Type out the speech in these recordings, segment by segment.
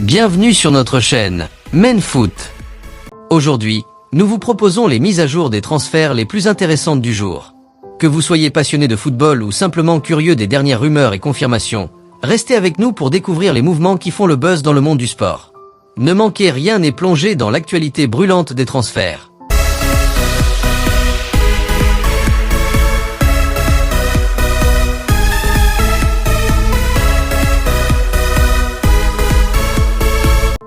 Bienvenue sur notre chaîne MenFoot. Aujourd'hui, nous vous proposons les mises à jour des transferts les plus intéressantes du jour. Que vous soyez passionné de football ou simplement curieux des dernières rumeurs et confirmations, restez avec nous pour découvrir les mouvements qui font le buzz dans le monde du sport. Ne manquez rien et plongez dans l'actualité brûlante des transferts.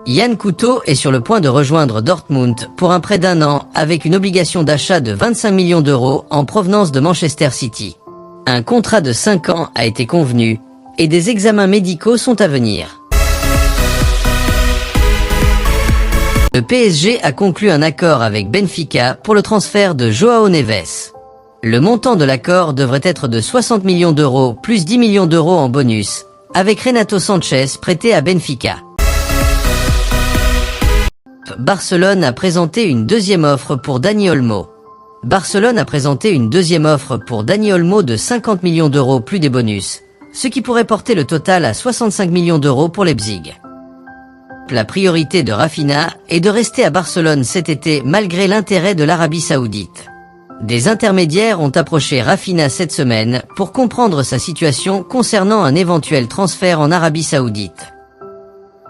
Yann Couto est sur le point de rejoindre Dortmund pour un prêt d'1 an avec une obligation d'achat de 25 millions d'euros en provenance de Manchester City. Un contrat de 5 ans a été convenu et des examens médicaux sont à venir. Le PSG a conclu un accord avec Benfica pour le transfert de João Neves. Le montant de l'accord devrait être de 60 millions d'euros plus 10 millions d'euros en bonus, avec Renato Sanchez prêté à Benfica. Barcelone a présenté une deuxième offre pour Dani Olmo. Barcelone a présenté une deuxième offre pour Dani Olmo de 50 millions d'euros plus des bonus, ce qui pourrait porter le total à 65 millions d'euros pour Leipzig. La priorité de Raphinha est de rester à Barcelone cet été malgré l'intérêt de l'Arabie Saoudite. Des intermédiaires ont approché Raphinha cette semaine pour comprendre sa situation concernant un éventuel transfert en Arabie Saoudite.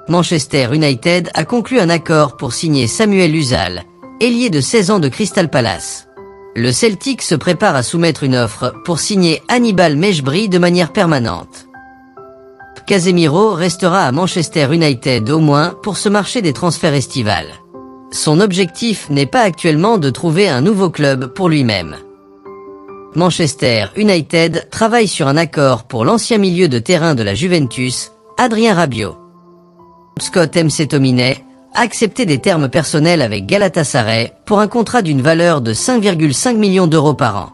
Manchester United a conclu un accord pour signer Samuel Узал, ailier de 16 ans de Crystal Palace. Le Celtic se prépare à soumettre une offre pour signer Hannibal Mejbri de manière permanente. Casemiro restera à Manchester United au moins pour ce marché des transferts estivales. Son objectif n'est pas actuellement de trouver un nouveau club pour lui-même. Manchester United travaille sur un accord pour l'ancien milieu de terrain de la Juventus, Adrien Rabiot. Scott McTominay a accepté des termes personnels avec Galatasaray pour un contrat d'une valeur de 5,5 millions d'euros par an.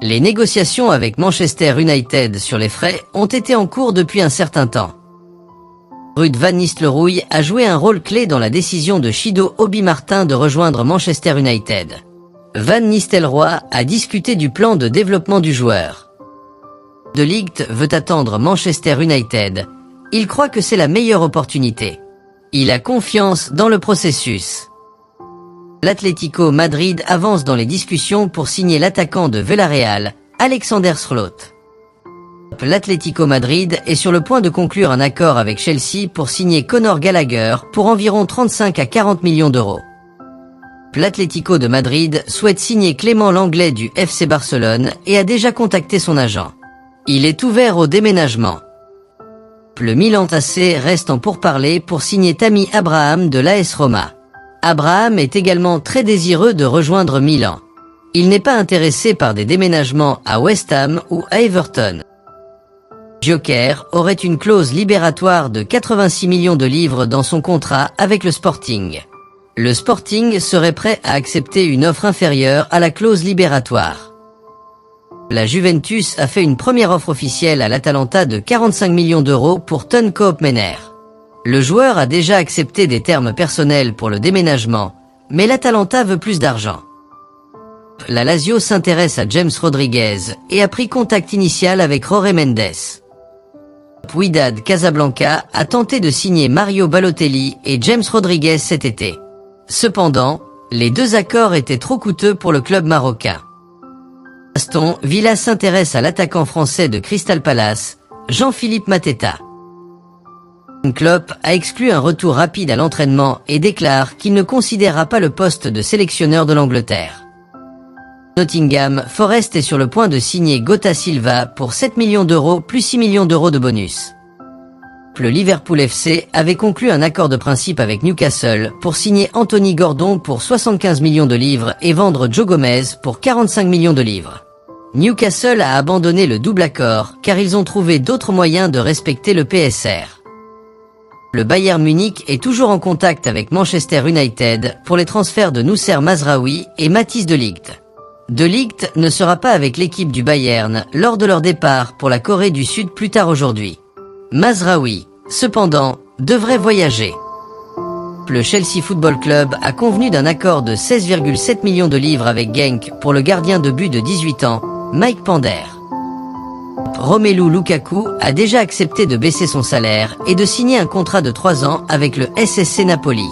Les négociations avec Manchester United sur les frais ont été en cours depuis un certain temps. Ruud van Nistelrooy a joué un rôle clé dans la décision de Chido Obi Martin de rejoindre Manchester United. Van Nistelrooy a discuté du plan de développement du joueur. De Ligt veut attendre Manchester United. Il croit que c'est la meilleure opportunité. Il a confiance dans le processus. L'Atlético Madrid avance dans les discussions pour signer l'attaquant de Villarreal, Alexander Sørloth. L'Atlético Madrid est sur le point de conclure un accord avec Chelsea pour signer Conor Gallagher pour environ 35 à 40 millions d'euros. L'Atlético de Madrid souhaite signer Clément Lenglet du FC Barcelone et a déjà contacté son agent. Il est ouvert au déménagement. Le Milan AC reste en pourparlers pour signer Tammy Abraham de l'AS Roma. Abraham est également très désireux de rejoindre Milan. Il n'est pas intéressé par des déménagements à West Ham ou à Everton. Joker aurait une clause libératoire de 86 millions de livres dans son contrat avec le Sporting. Le Sporting serait prêt à accepter une offre inférieure à la clause libératoire. La Juventus a fait une première offre officielle à l'Atalanta de 45 millions d'euros pour Ton Koopmener. Le joueur a déjà accepté des termes personnels pour le déménagement, mais l'Atalanta veut plus d'argent. La Lazio s'intéresse à James Rodriguez et a pris contact initial avec Jorge Mendes. Wydad Casablanca a tenté de signer Mario Balotelli et James Rodriguez cet été. Cependant, les deux accords étaient trop coûteux pour le club marocain. Aston Villa s'intéresse à l'attaquant français de Crystal Palace, Jean-Philippe Mateta. Klopp a exclu un retour rapide à l'entraînement et déclare qu'il ne considérera pas le poste de sélectionneur de l'Angleterre. Nottingham Forest est sur le point de signer Gota Silva pour 7 millions d'euros plus 6 millions d'euros de bonus. Le Liverpool FC avait conclu un accord de principe avec Newcastle pour signer Anthony Gordon pour 75 millions de livres et vendre Joe Gomez pour 45 millions de livres. Newcastle a abandonné le double accord car ils ont trouvé d'autres moyens de respecter le PSR. Le Bayern Munich est toujours en contact avec Manchester United pour les transferts de Noussair Mazraoui et Matthijs de Ligt. De Ligt ne sera pas avec l'équipe du Bayern lors de leur départ pour la Corée du Sud plus tard aujourd'hui. Mazraoui, cependant, devrait voyager. Le Chelsea Football Club a convenu d'un accord de 16,7 millions de livres avec Genk pour le gardien de but de 18 ans, Mike Pander. Romelu Lukaku a déjà accepté de baisser son salaire et de signer un contrat de 3 ans avec le SSC Napoli.